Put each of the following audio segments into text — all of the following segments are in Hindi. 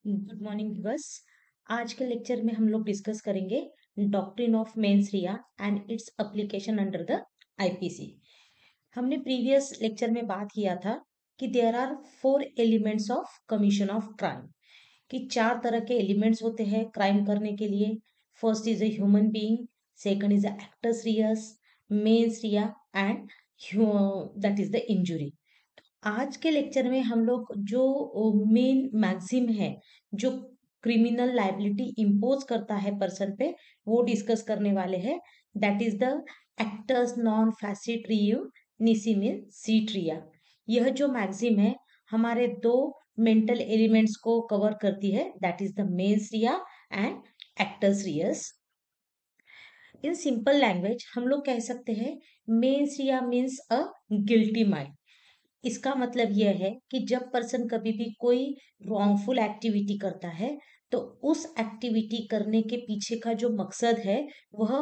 गुड मॉर्निंग बस। आज के लेक्चर में हम लोग डिस्कस करेंगे doctrine of mens rea and its application under the IPC. हमने प्रीवियस लेक्चर में बात किया था कि there are 4 elements of commission of crime, कि 4 तरह के एलिमेंट्स होते हैं क्राइम करने के लिए। First is a human being, second is a actus reus, mens rea and that is the injury. आज के लेक्चर में हम लोग जो मेन मैक्सिम है जो क्रिमिनल लाइबिलिटी इम्पोज करता है पर्सन पे, वो डिस्कस करने वाले हैं। That is the actus non facit reum nisi mens sit rea. यह जो मैक्सिम है हमारे दो मेंटल एलिमेंट्स को कवर करती है, that is the mens rea and actus reus. In simple language हम लोग कह सकते हैं mens rea means a guilty mind. इसका मतलब यह है कि जब पर्सन कभी भी कोई रॉन्गफुल एक्टिविटी करता है तो उस एक्टिविटी करने के पीछे का जो मकसद है वह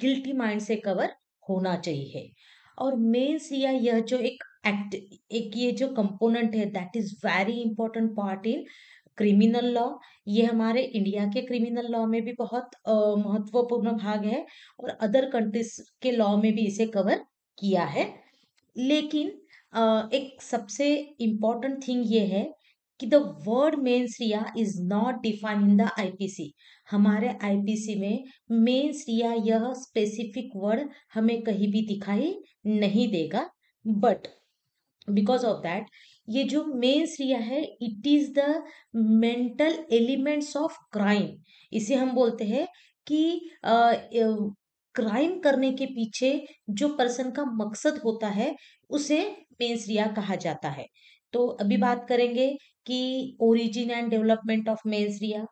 गिल्टी माइंड से कवर होना चाहिए। और मेंस या यह जो एक ये जो कंपोनेंट है that is very important part in criminal law. ये हमारे इंडिया के क्रिमिनल लॉ में भी बहुत महत्वपूर्ण भाग है और अदर कंट्रीज के लॉ में भी इसे कवर किया है। लेकिन एक सबसे इम्पोर्टेंट थिंग ये है कि the word mains rea is not define in the IPC. हमारे आईपीसी में मेंस रिया यह स्पेसिफिक वर्ड हमें कहीं भी दिखाई नहीं देगा। बट बिकॉज ऑफ दैट ये जो मेंस रिया है it is the mental elements of crime. इसे हम बोलते हैं कि क्राइम करने के पीछे जो पर्सन का मकसद होता है उसे मेंस रिया कहा जाता है। तो अभी बात करेंगे कि origin and development of mens rea.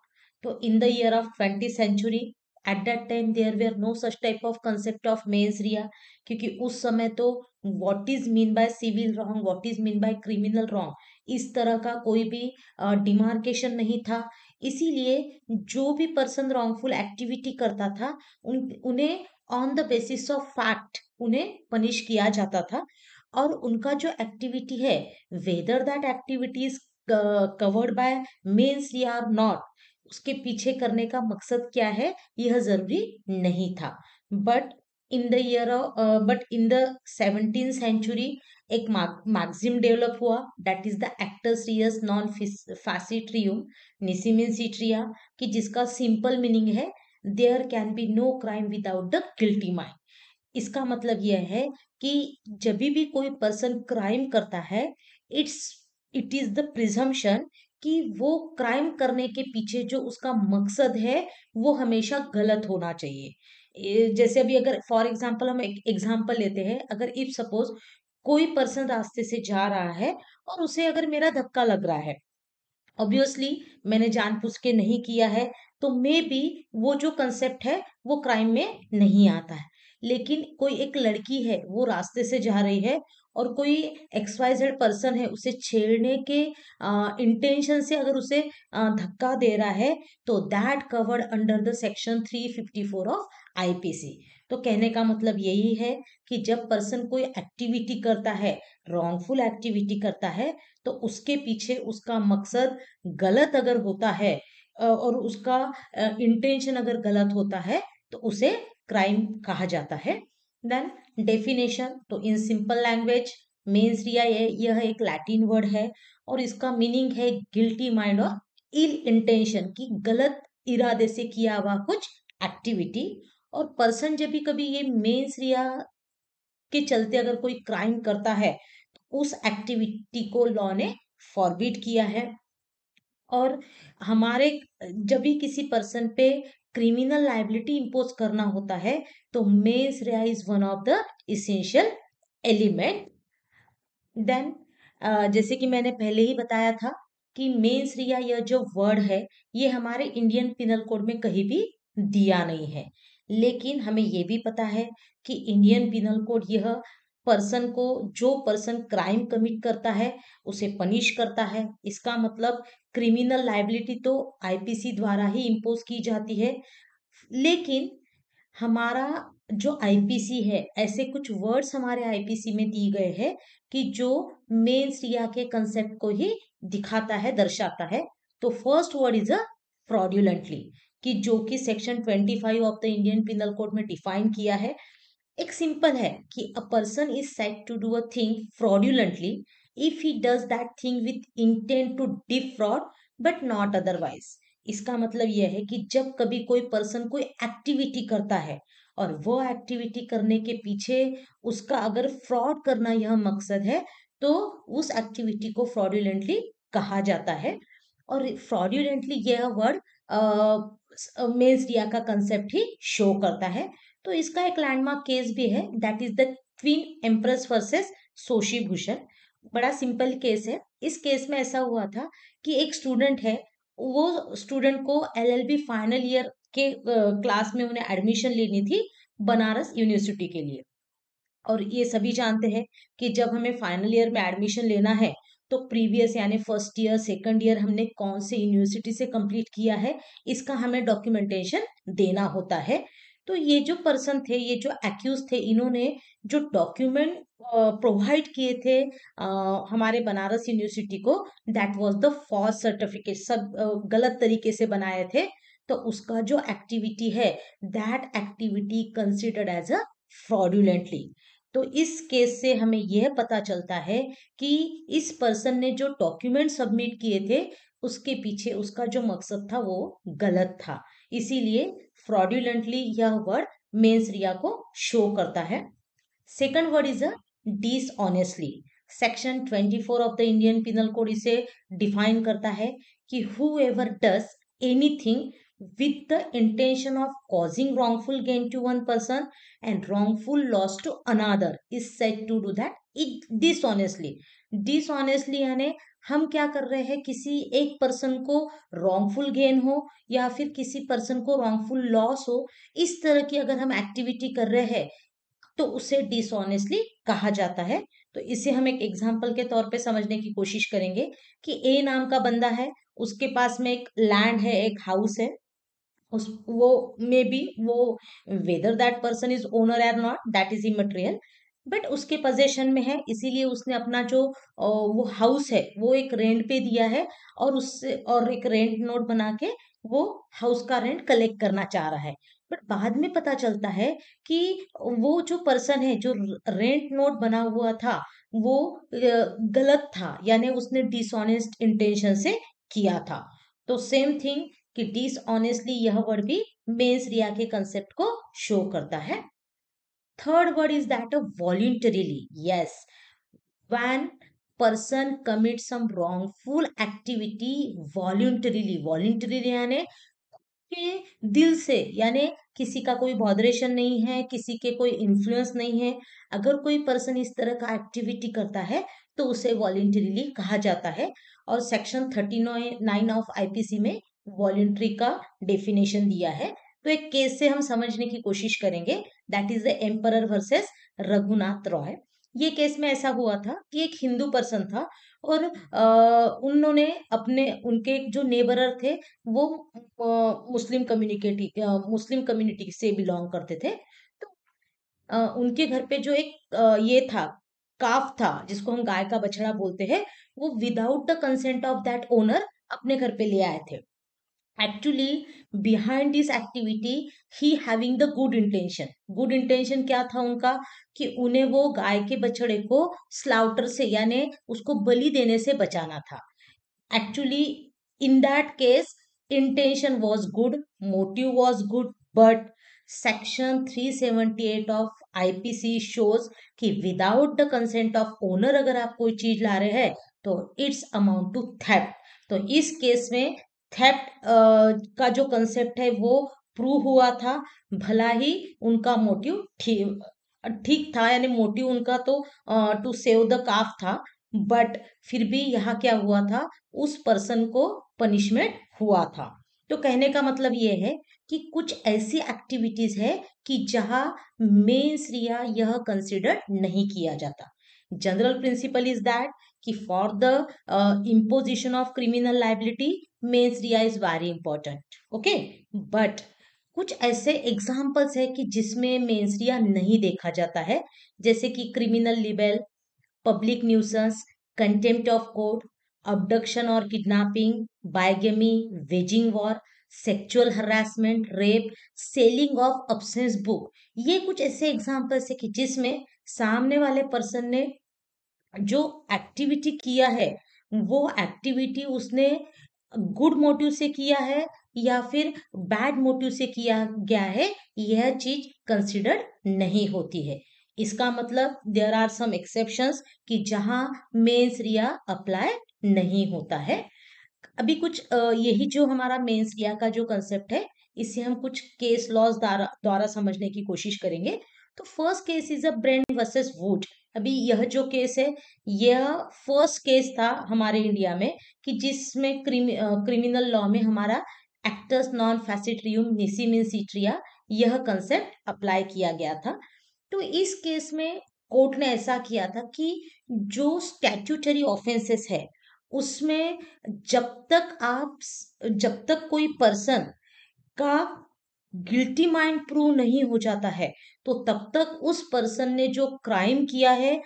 तो in the year of 20th century, at that time there were no such type of concept of mens rea, क्योंकि उस समय तो what is mean by civil wrong, what is mean by criminal wrong, इस तरह का कोई भी डिमार्केशन नहीं था। इसीलिए जो भी पर्सन रॉन्गफुल एक्टिविटी करता था उन्हें on the basis of fact उन्हें पनिश किया जाता था। और उनका जो एक्टिविटी है whether that activity is covered by mains रिया और नॉट, उसके पीछे करने का मकसद क्या है यह जरूरी नहीं था। But in the year but in the 17th century एक मैक्सिम डेवलप हुआ, that is the actus reus non facit reum nisi mens sit rea, कि जिसका सिंपल मीनिंग है there can be no crime without the guilty mind. इसका मतलब यह है कि जब भी कोई पर्सन क्राइम करता है it's it is the presumption कि वो क्राइम करने के पीछे जो उसका मकसद है वो हमेशा गलत होना चाहिए। जैसे अभी अगर फॉर एग्जांपल हम एक एग्जांपल लेते हैं, अगर इफ सपोज कोई पर्सन रास्ते से जा रहा है और उसे अगर मेरा धक्का लग रहा है, ऑब्वियसली मैंने जानबूझ के नहीं किया है, तो मे बी वो जो कंसेप्ट है वो क्राइम में नहीं आता है। लेकिन कोई एक लड़की है वो रास्ते से जा रही है और कोई XYZ पर्सन है उसे छेड़ने के इंटेंशन से अगर उसे धक्का दे रहा है, तो that covered under the section 354 of IPC. तो कहने का मतलब यही है कि जब पर्सन कोई एक्टिविटी करता है, रॉन्गफुल एक्टिविटी करता है, तो उसके पीछे उसका मकसद गलत अगर होता है और उसका इंटेंशन अगर गलत होता है तो उसे क्राइम कहा जाता है। देन डेफिनेशन, तो इन सिंपल लैंग्वेज मेंस रिया यह एक लैटिन वर्ड है और इसका मीनिंग है गिल्टी माइंड और इल इंटेंशन, की गलत इरादे से किया हुआ कुछ एक्टिविटी। और पर्सन जब भी कभी ये मेंस रिया के चलते अगर कोई क्राइम करता है तो उस एक्टिविटी को लॉ ने फॉरबिड किया है। और हमारे जब भी किसी पर्सन पे क्रिमिनल लाइबिलिटी इंपोज करना होता है तो mens rea is one of the essential element. Then जैसे कि मैंने पहले ही बताया था कि मेंस रिया यह जो वर्ड है ये हमारे इंडियन पिनल कोड में कहीं भी दिया नहीं है। लेकिन हमें ये भी पता है कि इंडियन पिनल कोड यह पर्सन को, जो पर्सन क्राइम कमिट करता है उसे पनिश करता है। इसका मतलब क्रिमिनल लाइबिलिटी तो आईपीसी द्वारा ही इम्पोज की जाती है। लेकिन हमारा जो आईपीसी है, ऐसे कुछ वर्ड्स हमारे आईपीसी में दिए गए हैं कि जो मेंस रिया के कंसेप्ट को ही दिखाता है, दर्शाता है। तो first word is a fraudulently, कि जो कि section 25 of the Indian penal code में डिफाइन किया है। एक सिंपल है कि a person is said to do a thing fraudulently if he does that thing with intent to defraud but not otherwise. इसका मतलब यह है कि जब कभी कोई पर्सन कोई एक्टिविटी करता है और वो एक्टिविटी करने के पीछे उसका अगर फ्रॉड करना यह मकसद है, तो उस एक्टिविटी को फ्रॉड्यूलेंटली कहा जाता है। और फ्रॉड्यूलेंटली यह वर्ड मेंस रिया का कंसेप्ट ही शो करता है। तो इसका एक लैंडमार्क केस भी है, that is the queen empress versus Sashi Bhushan. बड़ा सिंपल केस है। इस केस में ऐसा हुआ था कि एक स्टूडेंट है, वो स्टूडेंट को एलएलबी फाइनल ईयर के क्लास में उन्हें एडमिशन लेनी थी बनारस यूनिवर्सिटी के लिए। और ये सभी जानते हैं कि जब हमें फाइनल ईयर में एडमिशन लेना है, तो प्रीवियस यानी फर्स्ट ईयर सेकंड ईयर हमने कौन से यूनिवर्सिटी से कंप्लीट किया है, इसका हमें डॉक्यूमेंटेशन देना होता है। तो ये जो पर्सन थे, ये जो एक्यूज थे, इन्होंने जो डॉक्यूमेंट प्रोवाइड किए थे हमारे बनारस यूनिवर्सिटी को, that was the false certificate, सब गलत तरीके से बनाए थे। तो उसका जो एक्टिविटी है, that activity considered as a fraudulently. तो इस केस से हमें यह पता चलता है कि इस पर्सन ने जो डॉक्यूमेंट सबमिट किए थे, उसके पीछे उसका जो मकसद था वो गलत था। इसीलिए फ्रॉड्यूलेंटली यह वर्ड मेंस रिया को शो करता है। Second word is a dishonestly. Section 24 of the Indian penal code इसे डिफाइन करता है कि whoever does anything with the intention of causing wrongful gain to one person and wrongful loss to another is said to do that it dishonestly। dishonestly यानी हम क्या कर रहे हैं, किसी एक पर्सन को रॉन्गफुल गेन हो या फिर किसी पर्सन को रॉन्गफुल लॉस हो, इस तरह की अगर हम एक्टिविटी कर रहे हैं, तो उसे डिसऑनेस्टली कहा जाता है। तो इसे हम एक एग्जाम्पल के तौर पे समझने की कोशिश करेंगे कि ए नाम का बंदा है, उसके पास में एक लैंड है, एक हाउस है। उस वो मे बी वो whether that person is owner और not, that is immaterial, but उसके पोजेशन में है, इसीलिए उसने अपना जो वो हाउस है वो एक रेंट पे दिया है, और उससे और एक रेंट नोट बना के वो हाउस का रेंट कलेक्ट करना चाह रहा है। बट बाद में पता चलता है कि वो जो पर्सन है, जो रेंट नोट बना हुआ था, वो गलत था, यानी उसने डिसऑनेस्ट इंटेंशन से किया था। तो सेम थिंग कि डिसऑनेस्टली यह वर्ड भी मेंस रिया के कंसेप्ट को शो करता है। Third word is that of voluntarily. Yes, when person commit some wrongful activity voluntarily. Voluntarily यानी के दिल से, यानी किसी का कोई बॉदरेशन नहीं है, किसी के कोई इन्फ्लुएंस नहीं है। अगर कोई पर्सन इस तरह का एक्टिविटी करता है, तो उसे वॉलंटरीली कहा जाता है। और सेक्शन 39 ऑफ आईपीसी में वॉलंटरी का डेफिनेशन दिया है। तो एक केस से हम समझने की कोशिश करेंगे, that is the emperor versus Raghunath Roy. ये केस में ऐसा हुआ था कि एक हिंदू पर्सन था, और उन्होंने अपने उनके जो नेबरर थे, वो मुस्लिम कम्युनिटी से बिलोंग करते थे। तो उनके घर पे जो एक ये था, काफ था, जिसको हम गाय का बछड़ा बोलते हैं, वो without the consent of that owner अपने घर पे ले आए थे। Actually behind this activity he having the good intention. Good intention क्या था उनका, कि उन्हें वो गाय के बछड़े को स्लाउटर से, यानी उसको बलि देने से बचाना था। Actually, in that case, intention was good, motive was good, but section 378 of IPC shows कि without the consent of owner अगर आप कोई चीज ला रहे हैं, तो इट्स अमाउंट टू थेफ्ट। तो इस केस में थेफ्ट का जो कंसेप्ट है वो प्रूव हुआ था, भला ही उनका मोटिव ठीक ठीक था, यानी मोटिव उनका तो टू सेव द काफ था, बट फिर भी यहाँ क्या हुआ था, उस पर्सन को पनिशमेंट हुआ था। तो कहने का मतलब ये है कि कुछ ऐसी एक्टिविटीज है कि जहां मेंस रिया यह कंसिडर नहीं किया जाता। जनरल प्रिंसिपल इज दैट कि for the imposition of criminal liability mains rea is very important, okay. But कुछ ऐसे एग्जाम्पल्स है कि जिसमें मेंस रिया नहीं देखा जाता है, जैसे कि criminal libel, public nuisance, contempt of court, abduction और kidnapping, bigamy, waging war, sexual harassment, rape, selling of obscene book, ये कुछ ऐसे एग्जांपल्स है कि जिसमें सामने वाले पर्सन ने जो एक्टिविटी किया है वो एक्टिविटी उसने गुड मोटिव से किया है या फिर बैड मोटिव से किया गया है, यह चीज कंसिडर्ड नहीं होती है। इसका मतलब देयर आर सम एक्सेप्शंस कि जहां मेंस रिया अप्लाई नहीं होता है। अभी कुछ यही जो हमारा मेंस रिया का जो कंसेप्ट है, इसे हम कुछ केस लॉज द्वारा समझने की कोशिश करेंगे। तो first case is a Brend versus Wood. अभी यह जो केस है, यह फर्स्ट केस था हमारे इंडिया में कि जिसमें क्रिमिनल लॉ में हमारा एक्टस नॉन फैसिट्रियम निसिम इन सिट्रिया यह कंसेप्ट अप्लाई किया गया था। तो इस केस में कोर्ट ने ऐसा किया था कि जो स्टैट्यूटरी ऑफेंसेस है उसमें जब जब तक कोई पर्सन का गिल्टी माइंड प्रूव नहीं हो जाता है, तो तब तक उस पर्सन ने जो क्राइम किया है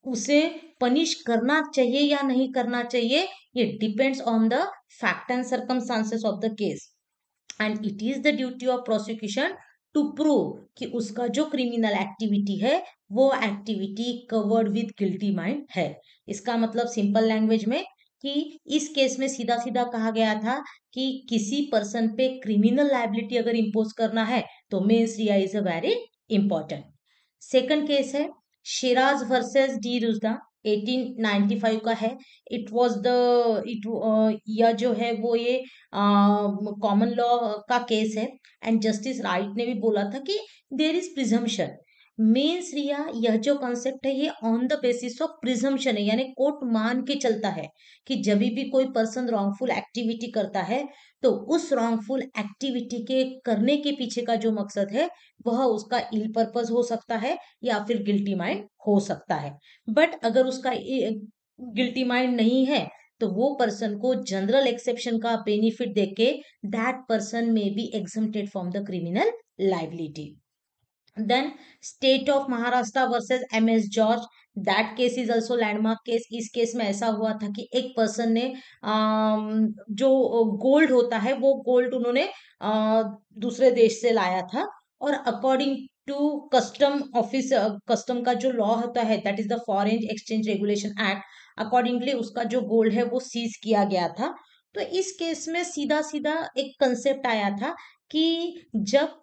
उसे पनिश करना चाहिए या नहीं करना चाहिए, ये depends on the fact and circumstances of the case. And it is the duty of prosecution to prove कि उसका जो क्रिमिनल एक्टिविटी है वो activity covered with guilty mind है। इसका मतलब सिंपल लैंग्वेज में कि इस केस में सीधा सीधा कहा गया था कि किसी पर्सन पे क्रिमिनल लायबिलिटी अगर इम्पोज करना है तो mens rea is a very important. Second case है शिराज वर्सेस डी रुजदा, 1895 का है। इट वाज द इट यह जो है वो ये कॉमन लॉ का केस है। एंड जस्टिस राइट ने भी बोला था कि there is presumption. Mens rea यह जो कॉन्सेप्ट है ये on the basis of presumption है, यानी कोर्ट मान के चलता है कि जब भी कोई पर्सन रॉन्गफुल एक्टिविटी करता है तो उस रॉन्गफुल एक्टिविटी के करने के पीछे का जो मकसद है वह उसका इल पर्पस हो सकता है या फिर गिल्टी माइंड हो सकता है। बट अगर उसका गिल्टी माइंड नहीं है तो वो पर्सन को जनरल एक्सेप्शन का बेनिफिट देके that person may be exempted from the criminal liability. Then state of Maharashtra versus M S George, that case is also landmark case. इस केस में ऐसा हुआ था कि एक पर्सन ने जो गोल्ड होता है वो गोल्ड उन्होंने दूसरे देश से लाया था और according to custom office, custom का जो लॉ होता है that is the foreign exchange regulation act, accordingly उसका जो गोल्ड है वो सीज किया गया था। तो इस केस में सीधा सीधा एक कंसेप्ट आया था कि जब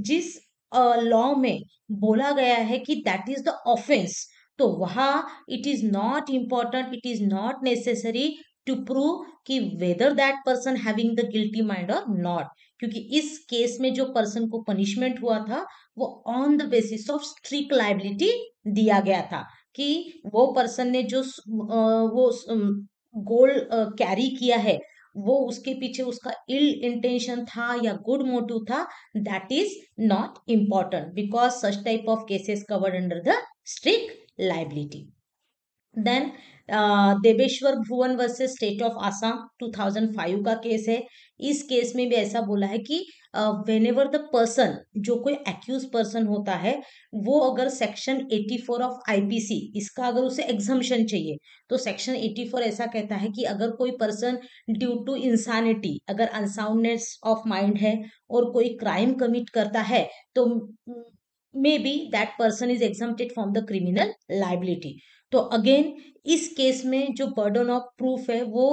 जिस लॉ में बोला गया है कि दैट इज द ऑफेंस, तो वहां it is not important, it is not necessary to prove कि whether that person having the guilty mind और नॉट, क्योंकि इस केस में जो पर्सन को पनिशमेंट हुआ था वो on the basis of strict liability दिया गया था कि वो पर्सन ने जो वो गोल्ड कैरी किया है वो उसके पीछे उसका इल इंटेंशन था या गुड मोटिव था, that is not important because such type of cases covered under the strict liability. Then Deveshwar Bhuvan versus state of Assam, 2005 का केस है। इस केस में भी ऐसा बोला है कि वेन एवर द पर्सन, जो कोई एक्यूज पर्सन होता है वो अगर सेक्शन 84 ऑफ आईपीसी इसका अगर उसे एग्जम्पशन चाहिए, तो सेक्शन 84 ऐसा कहता है कि अगर कोई पर्सन ड्यू टू इंसानिटी, अगर अनसाउंडनेस ऑफ माइंड है और कोई क्राइम कमिट करता है तो may be that person is exempted from the criminal liability. तो अगेन इस केस में जो बर्डन ऑफ प्रूफ है वो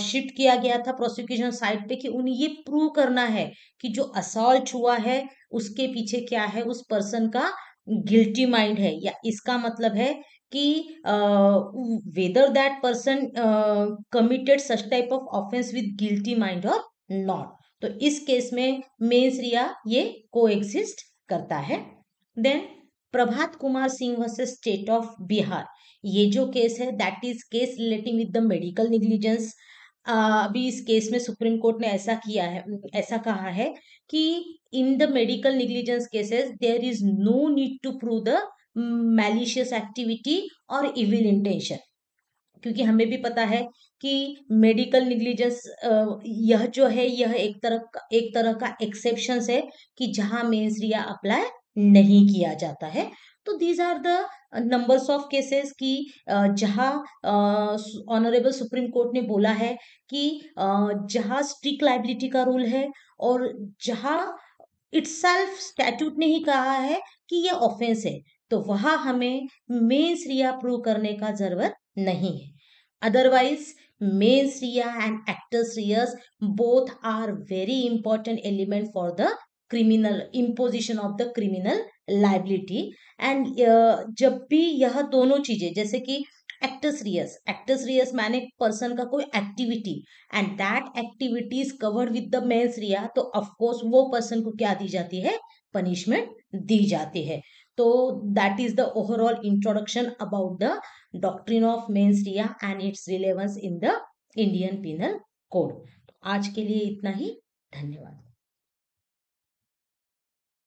शिफ्ट किया गया था प्रोसिक्यूशन साइड पे कि उन्हें ये प्रूव करना है कि जो असॉल्ट हुआ है उसके पीछे क्या है, उस पर्सन का गिल्टी माइंड है, या इसका मतलब है कि whether that person committed such type of offence with guilty mind और नॉट। तो इस केस में मेंस रिया ये को एग्जिस्ट करता है। Then Prabhat Kumar Singh versus state of Bihar, ये जो केस है that is case relating with the medical negligence. अभी इस केस में सुप्रीम कोर्ट ने ऐसा किया है, ऐसा कहा है कि in the medical negligence cases there is no need to prove the malicious activity और इविल इंटेंशन, क्योंकि हमें भी पता है कि मेडिकल निग्लिजेंस यह जो है यह एक तरह का एक्सेप्शन है कि जहां मेंस रिया अप्लाई नहीं किया जाता है। तो these are the numbers of cases की जहां ऑनरेबल सुप्रीम कोर्ट ने बोला है कि जहां स्ट्रिक्ट लाइबिलिटी का रूल है और जहां इटसेल्फ स्टैट्यूट ने ही कहा है कि ये ऑफेंस है, तो वहां हमें मेंस रिया प्रूव करने का जरूरत नहीं है। Otherwise mens rea and actus reus both are very important element for the criminal imposition of the criminal liability. And जब भी यह दोनों चीजें, जैसे कि एक्टर्स रियस मैंने पर्सन का कोई activity and that activity is covered with the mens rea, तो ऑफ कोर्स वो पर्सन को क्या दी जाती है, पनिशमेंट दी जाती है। तो that is the overall introduction about the doctrine of mens rea and it's relevance in the Indian penal code. आज के लिए इतना ही। धन्यवाद।